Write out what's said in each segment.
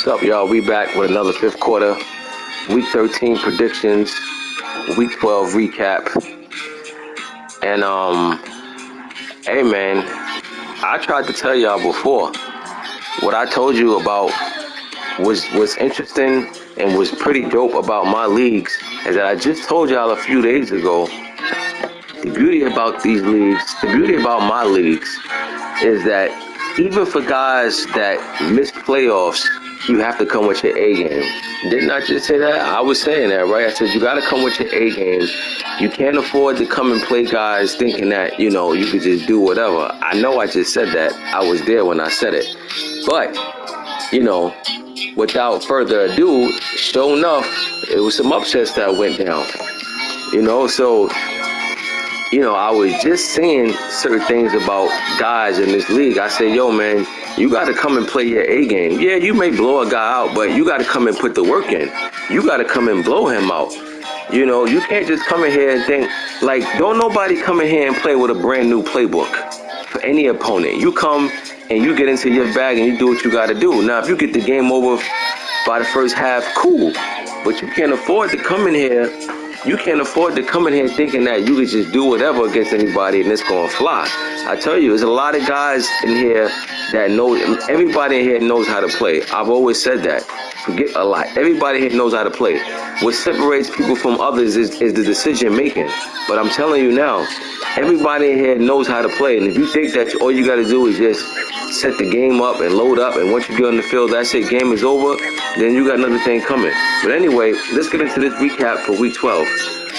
What's up, y'all? We back with another fifth quarter, week 13 predictions, week 12 recap. And hey man, I tried to tell y'all before what I told you about was interesting and was pretty dope about my leagues is that I just told y'all a few days ago. The beauty about these leagues, the beauty about my leagues, is that even for guys that miss playoffs, you have to come with your A game. Didn't I just say that? I was saying that, right? I said you got to come with your A game. You can't afford to come and play guys thinking that, you could just do whatever. I know I just said that. I was there when I said it. But, without further ado, sure enough, it was some upsets that went down. So I was just saying certain things about guys in this league. I said, yo, man, you got to come and play your A game. Yeah, you may blow a guy out, but you got to come and put the work in. You got to come and blow him out. You can't just come in here and think, don't nobody come in here and play with a brand new playbook for any opponent. You come and you get into your bag and you do what you got to do. Now, if you get the game over by the first half, cool. But you can't afford to come in here. You can't afford to come in here thinking that you could just do whatever against anybody and it's going to fly. I tell you, there's a lot of guys in here that know, everybody in here knows how to play. I've always said that. Forget a lot. Everybody here knows how to play. What separates people from others is the decision making. But I'm telling you now, everybody in here knows how to play. And if you think that all you got to do is just set the game up and load up, and once you get on the field, that's it, game is over, then you got another thing coming. But anyway, let's get into this recap for week 12.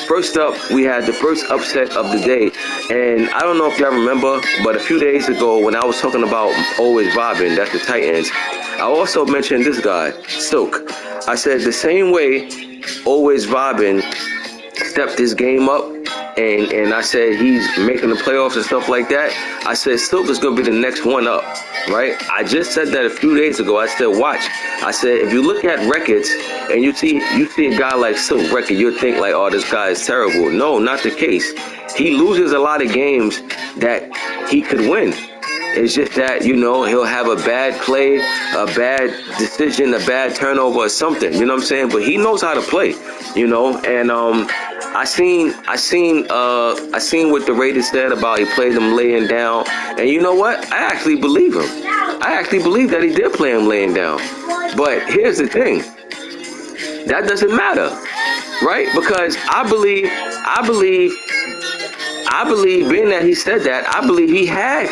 First up, we had the first upset of the day. And I don't know if y'all remember, but a few days ago when I was talking about Always Vibing, that's the Titans, I also mentioned this guy, Silk. I said the same way Always Vibing stepped his game up, and I said he's making the playoffs and stuff like that. I said Silk is going to be the next one up, right? I just said that a few days ago. I said, watch. I said, if you look at records and you see a guy like Silk record, you'll think like, oh, this guy is terrible. No, not the case. He loses a lot of games that he could win. It's just that, he'll have a bad play, a bad decision, a bad turnover or something, you know what I'm saying? But he knows how to play, and I seen what the Raiders said about he played him laying down. And you know what? I actually believe him. I actually believe that he did play him laying down. But here's the thing. That doesn't matter, right? Because I believe being that he said that, I believe he had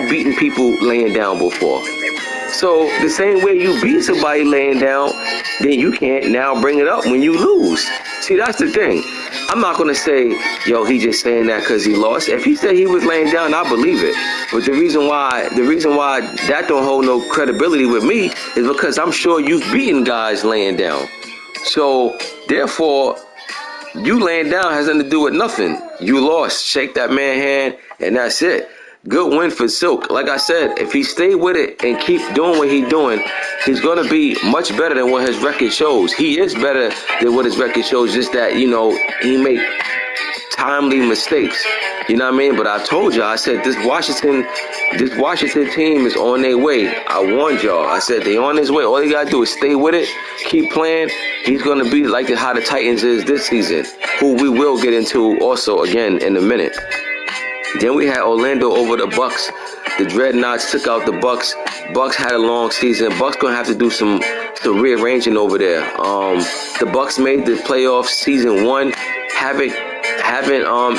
beaten people laying down before. So the same way you beat somebody laying down, then you can't now bring it up when you lose. See, that's the thing. I'm not going to say, yo, he just saying that because he lost. If he said he was laying down, I believe it. But the reason why that don't hold no credibility with me is because I'm sure you've beaten guys laying down. So therefore, you laying down has nothing to do with nothing. You lost. Shake that man's hand, and that's it. Good win for Silk. Like I said, if he stay with it and keep doing what he's doing, he's going to be much better than what his record shows. He is better than what his record shows, just that, he make timely mistakes. You know what I mean? But I told y'all, I said this Washington team is on their way. I warned y'all. I said they on his way. All you got to do is stay with it, keep playing. He's going to be like how the Titans is this season, who we will get into also again in a minute. Then we had Orlando over the Bucks. The Dreadnoughts took out the Bucks. Bucks had a long season. Bucks gonna have to do some rearranging over there. The Bucks made the playoffs season 1. Haven't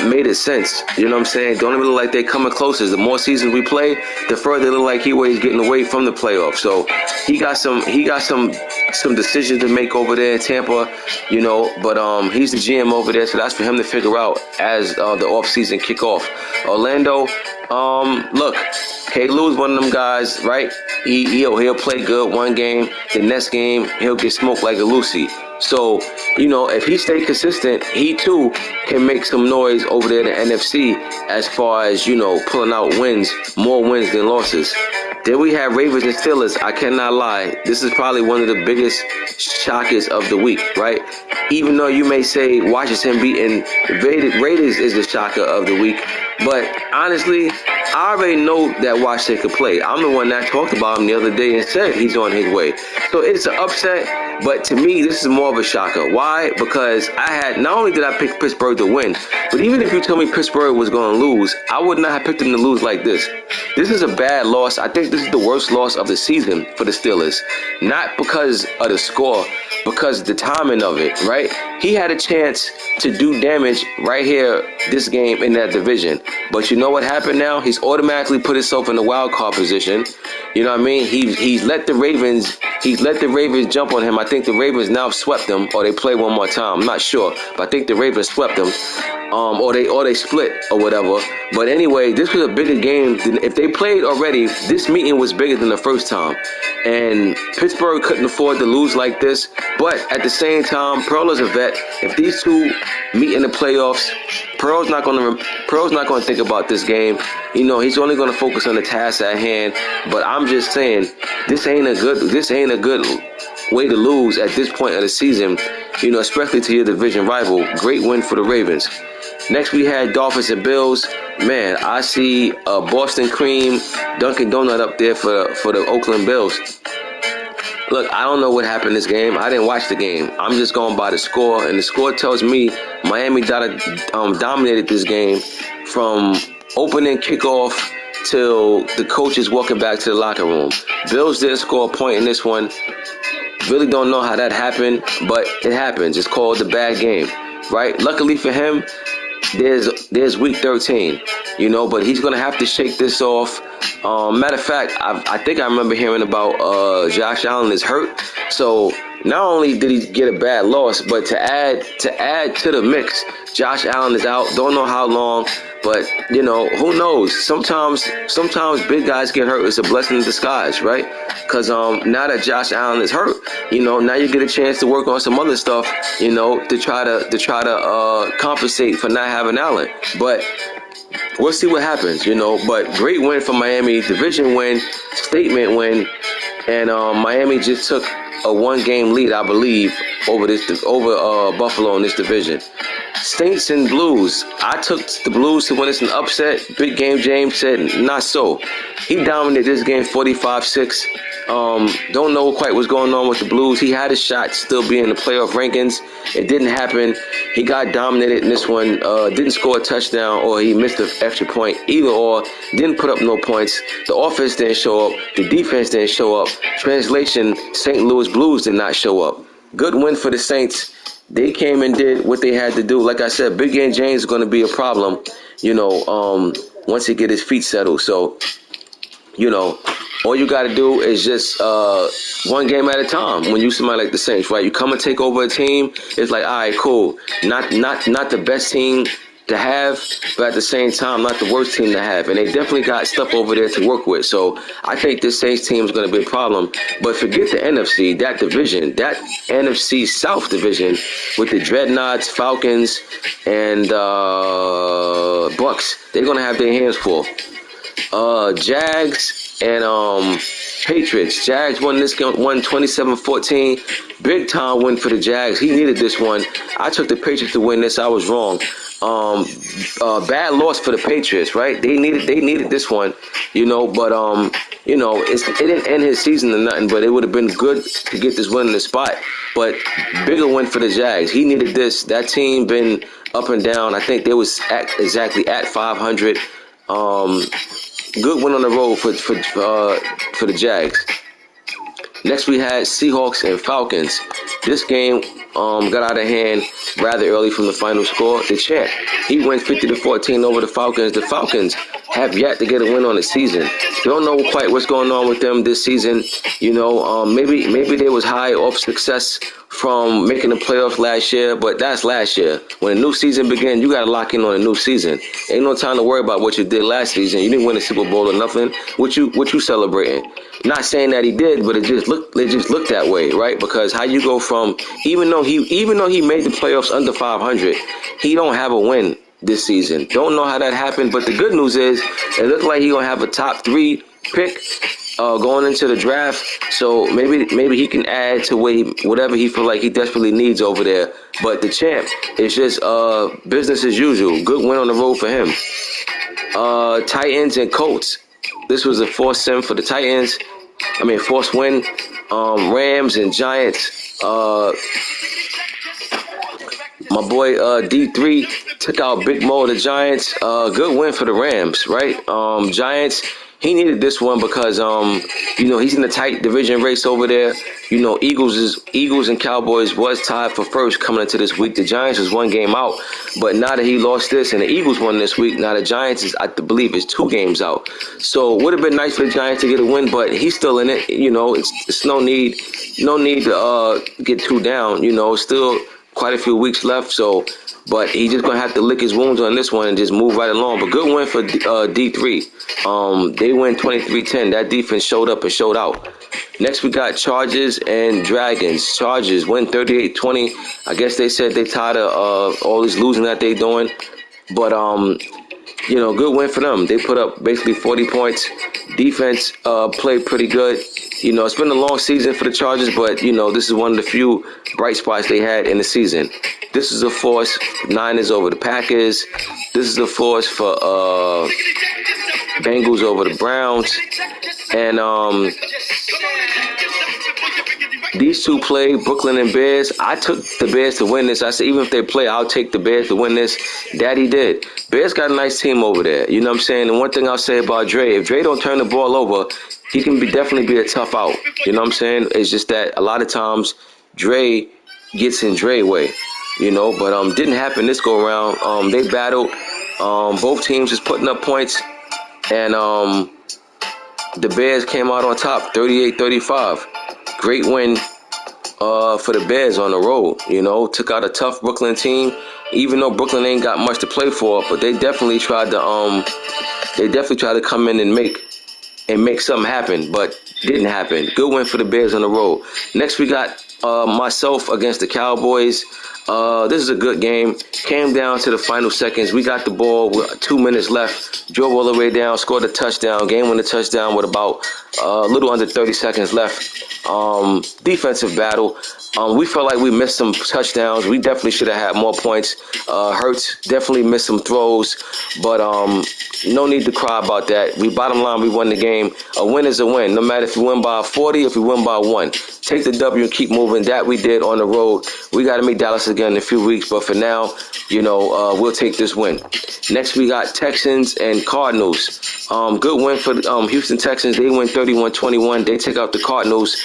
made it since. You know what I'm saying? Don't even look like they're coming closer. The more seasons we play, the further it look like he's getting away from the playoffs. So he got some decisions to make over there in Tampa, but he's the GM over there, so that's for him to figure out as the offseason kick off. Orlando, look, K-Lou's one of them guys, right? He'll play good one game, the next game he'll get smoked like a Lucy. So, if he stay consistent, he too can make some noise over there in the NFC as far as, pulling out wins, more wins than losses. Then we have Ravens and Steelers. I cannot lie. This is probably one of the biggest shockers of the week, right? Even though you may say Washington beating the Raiders is the shocker of the week. But honestly, I already know that Washington could play. I'm the one that talked about him the other day and said he's on his way. So it's an upset, but to me, this is more of a shocker. Why? Because not only did I pick Pittsburgh to win, but even if you told me Pittsburgh was going to lose, I would not have picked them to lose like this. This is a bad loss. I think this is the worst loss of the season for the Steelers. Not because of the score, because of the timing of it, right? He had a chance to do damage right here, this game in that division. But you know what happened now? He's automatically put himself in the wild card position. You know what I mean? He's let the Ravens jump on him. I think the Ravens now swept them, or they play one more time. I'm not sure, but I think the Ravens swept them. Or they split or whatever. But anyway, this was a bigger game than if they played already. This meeting was bigger than the first time, and Pittsburgh couldn't afford to lose like this. But at the same time, Pearl is a vet. If these two meet in the playoffs, Pearl's not going to think about this game. You know, he's only going to focus on the task at hand. But I'm just saying, this ain't a good way to lose at this point of the season. You know, especially to your division rival. Great win for the Ravens. Next, we had Dolphins and Bills. Man, I see a Boston Cream Dunkin' Donut up there for the Oakland Bills. Look, I don't know what happened in this game. I didn't watch the game. I'm just going by the score, and the score tells me Miami dominated this game from opening kickoff till the coaches walking back to the locker room. Bills didn't score a point in this one. Really don't know how that happened, but it happens. It's called the bad game, right? Luckily for him, there's week 13, you know, but he's going to have to shake this off. Matter of fact, I think I remember hearing about Josh Allen is hurt. So not only did he get a bad loss, but to add to the mix, Josh Allen is out. Don't know how long, but, you know, who knows? Sometimes big guys get hurt. It's a blessing in disguise, right? Because now that Josh Allen is hurt, you know, now you get a chance to work on some other stuff, you know, to try to compensate for not having Allen. But we'll see what happens, you know. But great win for Miami, division win, statement win, and Miami just took a one-game lead, I believe, over Buffalo in this division. Saints and Blues. I took the Blues to win this an upset. Big Game James said not so. He dominated this game 45-6. Don't know quite what's going on with the Blues. He had a shot to still be in the playoff rankings. It didn't happen. He got dominated in this one. Didn't score a touchdown, or he missed an extra point. Either or, didn't put up no points. The offense didn't show up. The defense didn't show up. Translation, St. Louis Blues did not show up. Good win for the Saints. They came and did what they had to do. Like I said, Big Game James is going to be a problem, you know, once he get his feet settled. So, you know, all you got to do is just one game at a time. When you somebody like the Saints, right? You come and take over a team. It's like, all right, cool. Not the best team to have, but at the same time, not the worst team to have. And they definitely got stuff over there to work with. So I think this Saints team is going to be a problem. But forget the NFC, that division, that NFC South division with the Dreadnoughts, Falcons, and Bucks. They're going to have their hands full. Jags and Patriots. Jags won this game, won 27-14. Big time win for the Jags. He needed this one. I took the Patriots to win this. I was wrong. Bad loss for the Patriots, right? They needed this one, you know. But you know, it didn't end his season or nothing. But it would have been good to get this win in the spot. But bigger win for the Jags. He needed this. That team been up and down. I think they was exactly at 500. Good win on the road for the Jags. Next, we had Seahawks and Falcons. This game got out of hand rather early from the final score. The champ, he went 50-14 over the Falcons. The Falcons have yet to get a win on the season. Don't know quite what's going on with them this season. You know, maybe they was high off success from making the playoffs last year, but that's last year. When a new season begins, you got to lock in on a new season. Ain't no time to worry about what you did last season. You didn't win a Super Bowl or nothing. What you celebrating? Not saying that he did, but it just looked that way, right? Because how you go from even though he made the playoffs under 500, he don't have a win this season. Don't know how that happened, but the good news is it looked like he gonna have a top 3 pick going into the draft. So maybe he can add to whatever he feel like he desperately needs over there. But the champ is just business as usual. Good win on the road for him. Titans and Colts. This was a forced sim for the Titans. Forced win. Rams and Giants. My boy D3 took out Big Mo of the Giants. Good win for the Rams, right? Giants, he needed this one because he's in a tight division race over there. Eagles and Cowboys was tied for first coming into this week. The Giants was one game out, but now that he lost this and the Eagles won this week, now the Giants is, I believe, is 2 games out. So would have been nice for the Giants to get a win, but he's still in it. It's no need to get too down. Still quite a few weeks left, but he's just gonna have to lick his wounds on this one and just move right along. But good win for D3. They win 23-10. That defense showed up and showed out. Next we got Chargers and Dragons. Chargers win 38-20. I guess they said they tired of all this losing that they doing, but good win for them. They put up basically 40 points. Defense played pretty good. It's been a long season for the Chargers, but, this is one of the few bright spots they had in the season. This is a force. Niners over the Packers. This is a force for Bengals over the Browns. And these two play, Brooklyn and Bears. I took the Bears to win this. I said, even if they play, I'll take the Bears to win this. Daddy did. Bears got a nice team over there. You know what I'm saying? And one thing I'll say about Dre, if Dre don't turn the ball over, he can definitely be a tough out. You know what I'm saying? It's just that a lot of times Dre gets in Dre way, but didn't happen this go around. They battled. Both teams just putting up points, and the Bears came out on top, 38-35. Great win for the Bears on the road. Took out a tough Brooklyn team, even though Brooklyn ain't got much to play for, but they definitely tried to come in and make something happen, but didn't happen. Good win for the Bears on the road. Next, we got myself against the Cowboys. This is a good game. Came down to the final seconds. We got the ball with 2 minutes left. Drove all the way down, scored a touchdown. Game-winning touchdown with about a little under 30 seconds left. Defensive battle. We felt like we missed some touchdowns. We definitely should have had more points. Hurts definitely missed some throws, but no need to cry about that. Bottom line, we won the game. A win is a win, no matter if you win by 40 or if you win by 1. Take the W and keep moving. That we did on the road. We got to meet Dallas again in a few weeks, but for now, we'll take this win. Next, we got Texans and Cardinals. Good win for the Houston Texans. They win 31-21. They take out the Cardinals.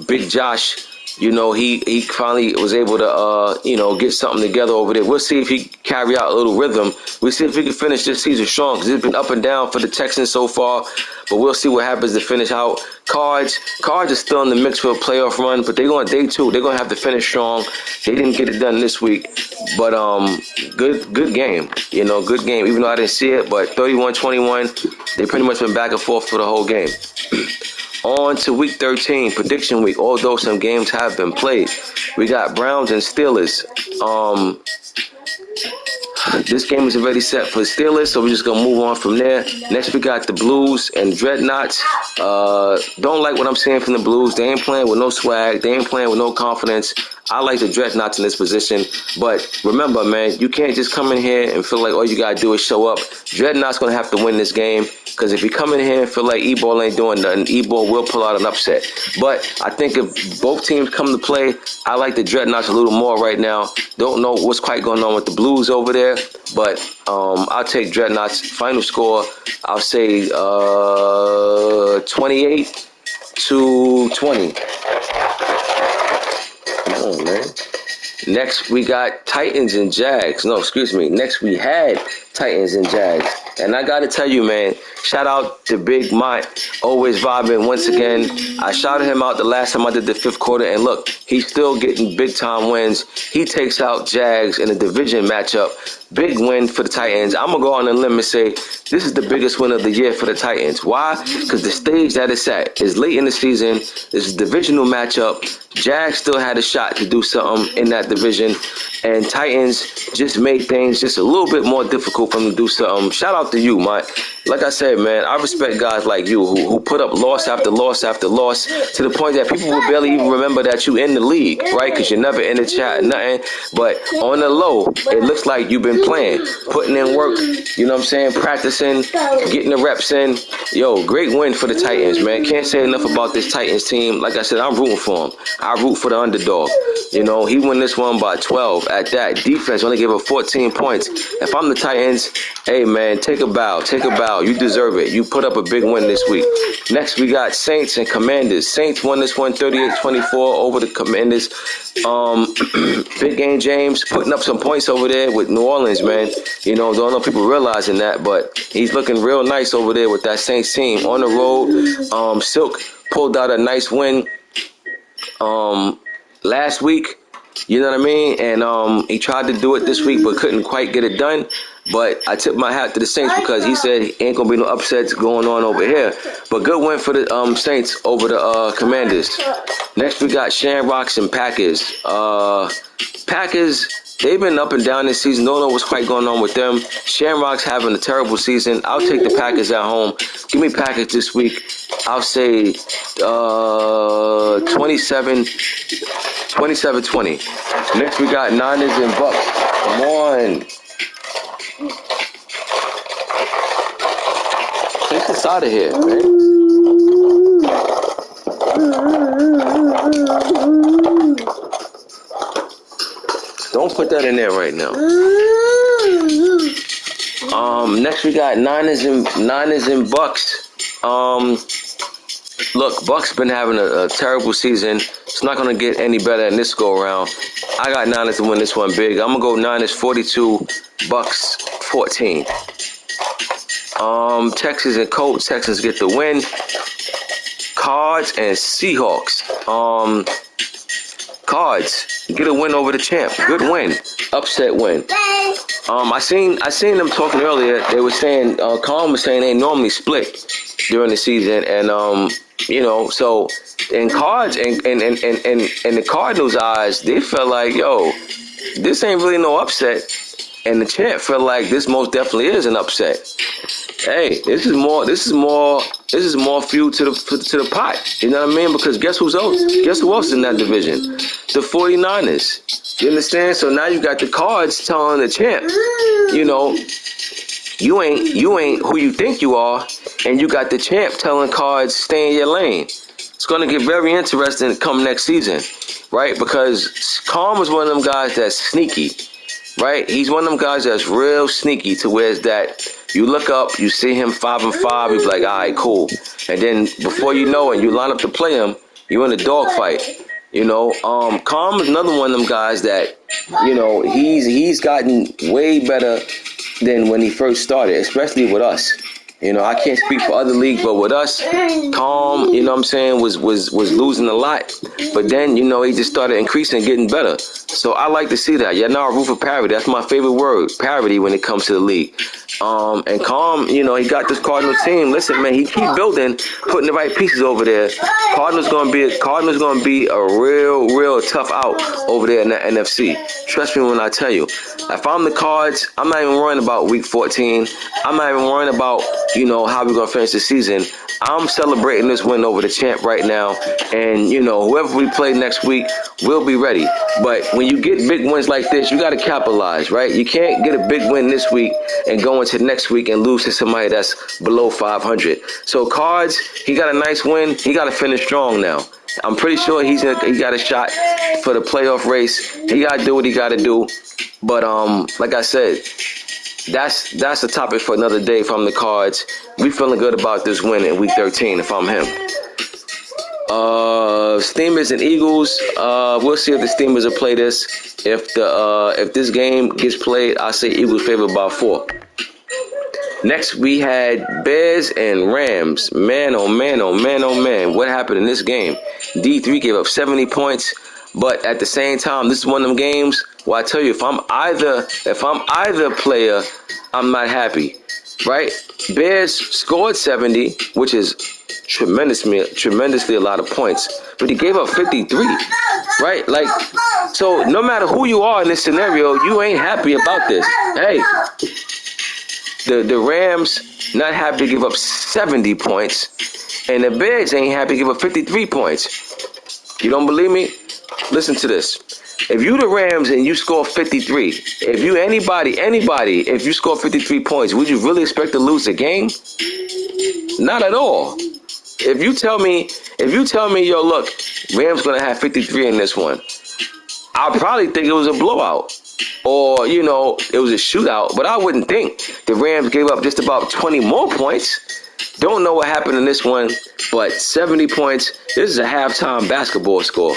Big Josh, he finally was able to, get something together over there. We'll see if he can carry out a little rhythm. We'll see if he can finish this season strong, because it's been up and down for the Texans so far, but we'll see what happens to finish out. Cards are still in the mix for a playoff run, but they're going day 2. They're going to have to finish strong. They didn't get it done this week, but good game. Good game, even though I didn't see it, but 31-21, they pretty much been back and forth for the whole game. On to week 13, prediction week. Although some games have been played, we got Browns and Steelers. This game is already set for the Steelers, so we're just going to move on from there. Next, we got the Blues and Dreadnoughts. Don't like what I'm seeing from the Blues. They ain't playing with no swag. They ain't playing with no confidence. I like the Dreadnoughts in this position. But remember, man, you can't just come in here and feel like all you got to do is show up. Dreadnoughts going to have to win this game, because if you come in here and feel like E-Ball ain't doing nothing, E-Ball will pull out an upset. But I think if both teams come to play, I like the Dreadnoughts a little more right now. Don't know what's quite going on with the Blues over there, but I'll take Dreadnoughts. Final score, I'll say 28-20. Come on, man. Next, we got Titans and Jags. No, excuse me. Next, we had Titans and Jags. And I got to tell you, man, shout out to Big Mont, always vibing once again. I shouted him out the last time I did the 5th quarter, and look, he's still getting big-time wins. He takes out Jags in a division matchup. Big win for the Titans. I'm going to go on a limb and say this is the biggest win of the year for the Titans. Why? Because the stage that it's at is late in the season. This is a divisional matchup. Jags still had a shot to do something in that division, and Titans just made things just a little bit more difficult for them to do something. Shout out to you, Mike. like I said, man, I respect guys like you who put up loss after loss after loss to the point that people will barely even remember that you in the league, right? Because you're never in the chat, nothing. But on the low, it looks like you've been playing, putting in work, you know what I'm saying, practicing, getting the reps in. Yo, great win for the Titans, man. Can't say enough about this Titans team. Like I said, I'm rooting for him. I root for the underdog. You know, he won this one by 12 at that. Defense only gave up 14 points. If I'm the Titans, hey, man, take a bow. Take a bow. You deserve it. You put up a big win this week. Next, we got Saints and Commanders. Saints won this one 38-24 over the Commanders. Big game James putting up some points over there with New Orleans, man. You know, don't know people realizing that, but he's looking real nice over there with that Saints team. On the road, Silk pulled out a nice win last week. You know what I mean? And he tried to do it this week but couldn't quite get it done. But I tip my hat to the Saints because he said ain't going to be no upsets going on over here. But good win for the Saints over the Commanders. Next, we got Shamrocks and Packers. Packers, they've been up and down this season. Don't know what's quite going on with them. Shamrocks having a terrible season. I'll take the Packers at home. Give me Packers this week. I'll say 27-20. Next, we got Niners and Bucks. Come on. Take this out of here, man. Don't put that in there right now. Next we got Niners and Bucks. Look, Bucks been having a terrible season. It's not gonna get any better in this go around. I got Niners to win this one big. I'm gonna go Niners 42, Bucks 14. Texans and Colts. Texans get the win. Cards and Seahawks. Cards get a win over the champ. Good win. Upset win. I seen them talking earlier. They were saying Colin was saying they normally split during the season, and you know, so in Cards and the Cardinals' eyes, they felt like, yo, this ain't really no upset, and the champ felt like this most definitely is an upset. Hey, this is more fuel to the pot. You know what I mean? Because guess who else in that division? The 49ers. You understand? So now you got the Cards telling the champ, you know, you ain't who you think you are, and you got the champ telling Cards, stay in your lane. It's gonna get very interesting come next season, right? Because Calm is one of them guys that's sneaky. Right? He's one of them guys that's real sneaky to where it's that you look up, you see him 5-5, you're like, all right, cool. And then before you know it, you line up to play him, you're in a dogfight. You know, Calm is another one of them guys that, you know, he's gotten way better than when he first started, especially with us. You know, I can't speak for other leagues, but with us, Calm, you know what I'm saying, was losing a lot. But then, you know, he just started increasing and getting better. So I like to see that. Yeah, now I root for parity. That's my favorite word, parity, when it comes to the league. And Calm, you know, he got this Cardinals team. Listen, man, he keep building, putting the right pieces over there. Cardinals gonna be a real tough out over there in the NFC. Trust me when I tell you. If I'm the Cards, I'm not even worrying about week 14. I'm not even worrying about, you know, how we're gonna finish the season. I'm celebrating this win over the champ right now, and you know, whoever we play next week, we'll be ready. But when you get big wins like this, you got to capitalize, right? You can't get a big win this week and go into next week and lose to somebody that's below 500. So Cards, he got a nice win. He got to finish strong now. I'm pretty sure he got a shot for the playoff race. He got to do what he got to do. But like I said, that's a topic for another day. If I'm the Cards, we feeling good about this win in week 13 if I'm him. Steamers and Eagles. We'll see if the Steamers will play this. If this game gets played, I say Eagles favored by 4. Next, we had Bears and Rams. Man, oh man, oh man, oh man. What happened in this game? D3 gave up 70 points, but at the same time, this is one of them games where I tell you, if I'm either player, I'm not happy. Right? Bears scored 70, which is tremendously a lot of points, but he gave up 53. Right? Like, so no matter who you are in this scenario, you ain't happy about this. Hey. The Rams not happy to give up 70 points, and the Bears ain't happy to give up 53 points. You don't believe me? Listen to this. If you the Rams and you score 53, if you anybody, if you score 53 points, would you really expect to lose the game? Not at all. If you tell me, yo, look, Rams gonna have 53 in this one, I'll probably think it was a blowout. Or, you know, it was a shootout, but I wouldn't think the Rams gave up just about 20 more points. Don't know what happened in this one, but 70 points, this is a halftime basketball score.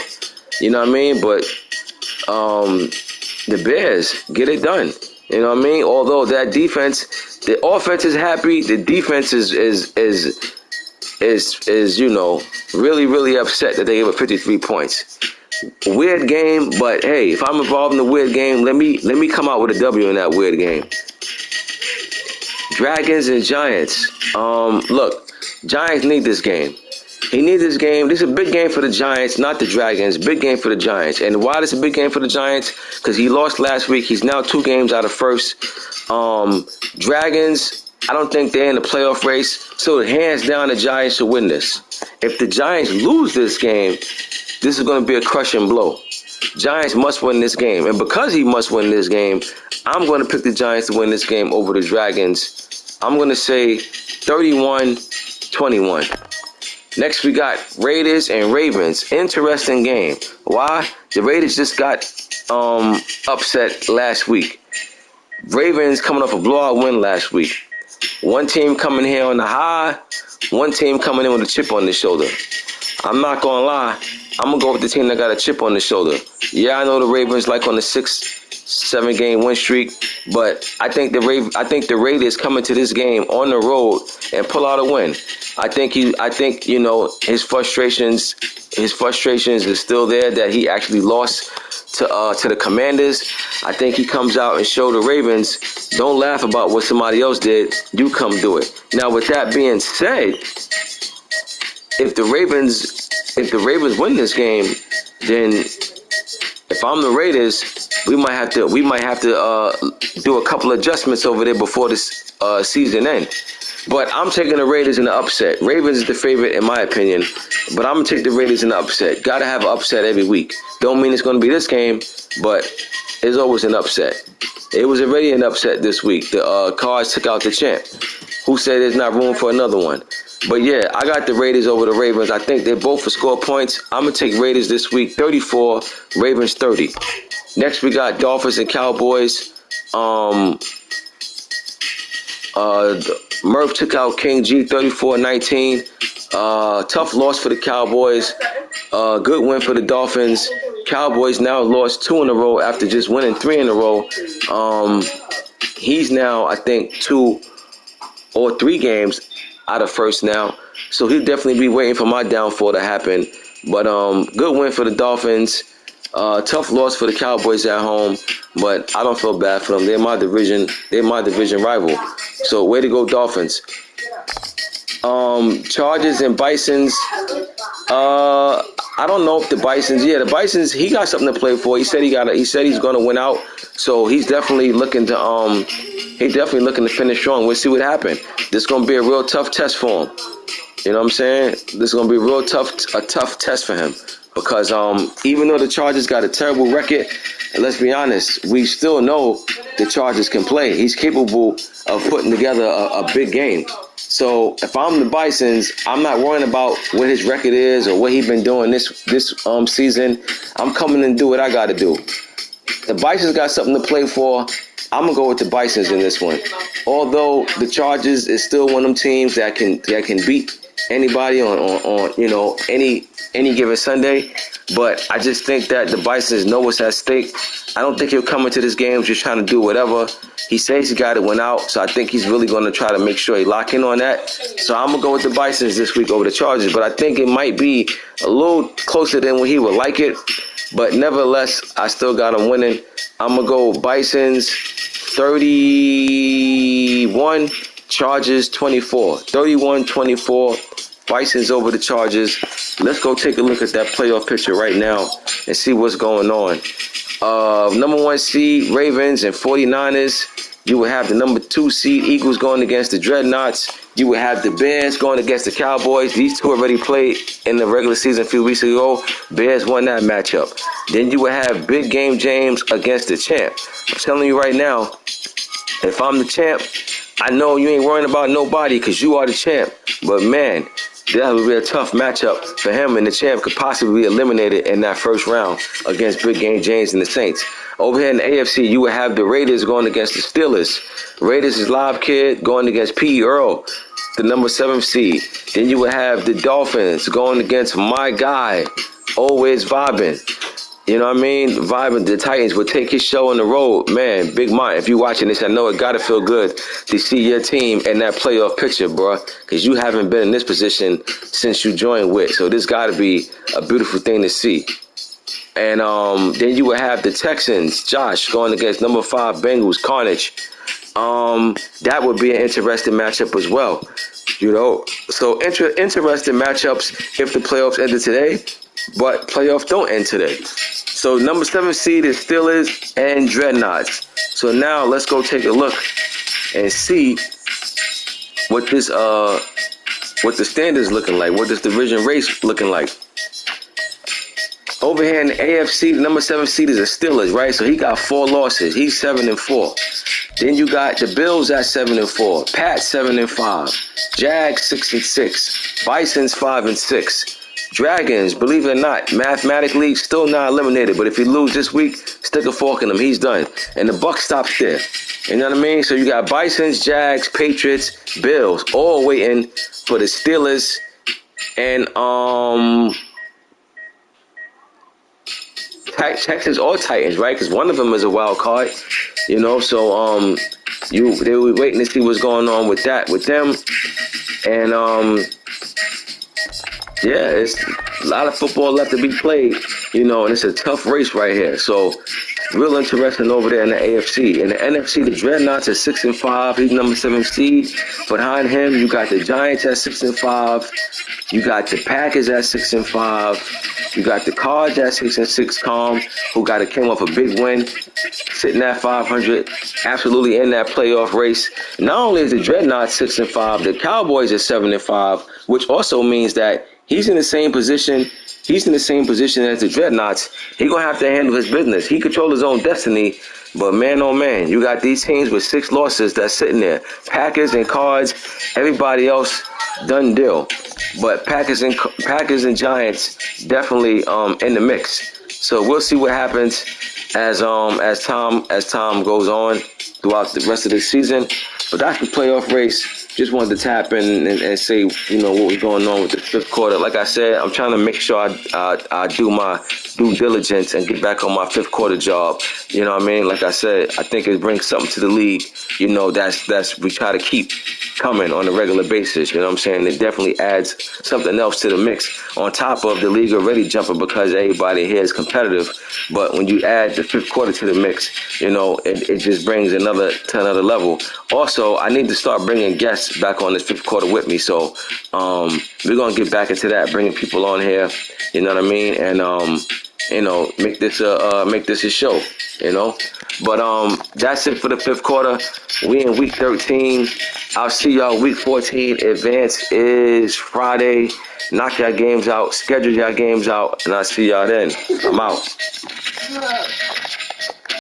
You know what I mean? But the Bears get it done. You know what I mean? Although that defense, the offense is happy, the defense is you know, really, really upset that they gave up 53 points. Weird game, but hey, if I'm involved in the weird game, let me come out with a W in that weird game. Dragons and Giants. Look, Giants need this game. He needs this game. This is a big game for the Giants, not the Dragons. Big game for the Giants. And why this is a big game for the Giants? Because he lost last week. He's now 2 games out of first. Dragons, I don't think they're in the playoff race. So hands down, the Giants should win this. If the Giants lose this game, this is going to be a crushing blow. Giants must win this game. And because he must win this game, I'm going to pick the Giants to win this game over the Dragons. I'm going to say 31-21. Next, we got Raiders and Ravens. Interesting game. Why? The Raiders just got upset last week. Ravens coming off a blowout win last week. One team coming here on the high. One team coming in with a chip on the shoulder. I'm not going to lie. I'm going to go with the team that got a chip on the shoulder. Yeah, I know the Ravens like on the 6-7 game win streak, but I think the Raiders coming to this game on the road and pull out a win. I think you know, his frustrations is still there that he actually lost to the Commanders. I think he comes out and show the Ravens, don't laugh about what somebody else did. You come do it. Now, with that being said, if the Ravens win this game, then if I'm the Raiders, we might have to do a couple adjustments over there before this season ends. But I'm taking the Raiders in the upset. Ravens is the favorite in my opinion, but I'm gonna take the Raiders in the upset. Gotta have an upset every week. Don't mean it's gonna be this game, but it's always an upset. It was already an upset this week. The Cards took out the champ. Who said there's not room for another one? But yeah, I got the Raiders over the Ravens. I think they both will score points. I'm going to take Raiders this week, 34, Ravens 30. Next, we got Dolphins and Cowboys. Murph took out King G, 34-19. Tough loss for the Cowboys. Good win for the Dolphins. Cowboys now lost 2 in a row after just winning 3 in a row. He's now, I think, 2 or 3 games out of first now, so he'll definitely be waiting for my downfall to happen. But good win for the Dolphins. Tough loss for the Cowboys at home, but I don't feel bad for them. They're my division rival. So way to go, Dolphins. Chargers and Bisons. I don't know if the Bisons. Yeah, the Bisons. He got something to play for. He said he's going to win out. So he's definitely looking to finish strong. We'll see what happens. This is going to be a real tough test for him. You know what I'm saying? This is going to be a tough test for him because even though the Chargers got a terrible record, and let's be honest, we still know the Chargers can play. He's capable of putting together a big game. So if I'm the Bisons, I'm not worrying about what his record is or what he's been doing this season. I'm coming and do what I got to do. The Bisons got something to play for. I'm gonna go with the Bisons in this one. Although the Chargers is still one of them teams that can beat anybody on you know any given Sunday, but I just think that the Bisons know what's at stake. I don't think he'll come into this game just trying to do whatever. He says he got it went out, so I think he's really going to try to make sure he lock in on that. So I'm gonna go with the Bisons this week over the Chargers, but I think it might be a little closer than what he would like it. But nevertheless, I still got him winning. I'm going to go Bisons 31, Chargers 24. 31-24, Bisons over the Chargers. Let's go take a look at that playoff picture right now and see what's going on. Number 1 seed, Ravens and 49ers. You would have the number 2 seed Eagles going against the Dreadnoughts. You would have the Bears going against the Cowboys. These two already played in the regular season a few weeks ago. Bears won that matchup. Then you would have Big Game James against the champ. I'm telling you right now, if I'm the champ, I know you ain't worrying about nobody because you are the champ. But man, that would be a tough matchup for him, and the champ could possibly be eliminated in that first round against Big Game James and the Saints. Over here in the AFC, you would have the Raiders going against the Steelers. Raiders is Live Kid going against P. Earl, the number 7 seed. Then you would have the Dolphins going against my guy, always vibing. You know what I mean? Vibing. The Titans would take his show on the road. Man, Big Mike, if you're watching this, I know it got to feel good to see your team in that playoff picture, bro, because you haven't been in this position since you joined WIT. So this got to be a beautiful thing to see. And then you would have the Texans, Josh, going against number 5 Bengals, Carnage. That would be an interesting matchup as well. You know, so interesting matchups if the playoffs ended today, but playoffs don't end today. So number 7 seed is Steelers and Dreadnoughts. So now let's go take a look and see what this what the standings looking like, what this division race looking like. Over here in the AFC, the number 7 seed is the Steelers, right? So he got 4 losses. He's 7-4. Then you got the Bills at 7-4, Pats 7-5, Jags 6-6, Bisons 5-6. Dragons, believe it or not, mathematically still not eliminated. But if he lose this week, stick a fork in him. He's done. And the buck stops there. You know what I mean? So you got Bisons, Jags, Patriots, Bills, all waiting for the Steelers and Texans or Titans, right? Because one of them is a wild card. You know, so they were waiting to see what's going on with that with them. And yeah, it's a lot of football left to be played, you know, and it's a tough race right here. So, real interesting over there in the AFC. In the NFC, the Dreadnoughts are 6-5. He's number 7 seed. Behind him, you got the Giants at 6-5. You got the Packers at 6-5. You got the Cards at 6-6. Calm, who came off a big win, sitting at 500, absolutely in that playoff race. Not only is the Dreadnoughts 6-5, the Cowboys are 7-5, which also means that he's in the same position. He's in the same position as the Dreadnoughts. He's going to have to handle his business. He controls his own destiny. But man, oh man, you got these teams with 6 losses that's sitting there. Packers and Cards, everybody else, done deal. But Packers and Giants definitely in the mix. So we'll see what happens as time goes on throughout the rest of the season. But that's the playoff race. Just wanted to tap in and say, you know, what was going on with the 5th quarter. Like I said, I'm trying to make sure I do my due diligence and get back on my 5th quarter job. You know what I mean? Like I said, I think it brings something to the league. You know, that's we try to keep coming on a regular basis. You know what I'm saying? It definitely adds something else to the mix on top of the league already jumping because everybody here is competitive. But when you add the 5th quarter to the mix, you know, it just brings another level. Also, I need to start bringing guests back on this 5th quarter with me. So we're going to get back into that, bringing people on here. You know what I mean? And, you know, make this a show, you know. But that's it for the 5th quarter. We in week 13. I'll see y'all week 14. Advance is Friday. Knock your games out. Schedule your games out. And I'll see y'all then. I'm out.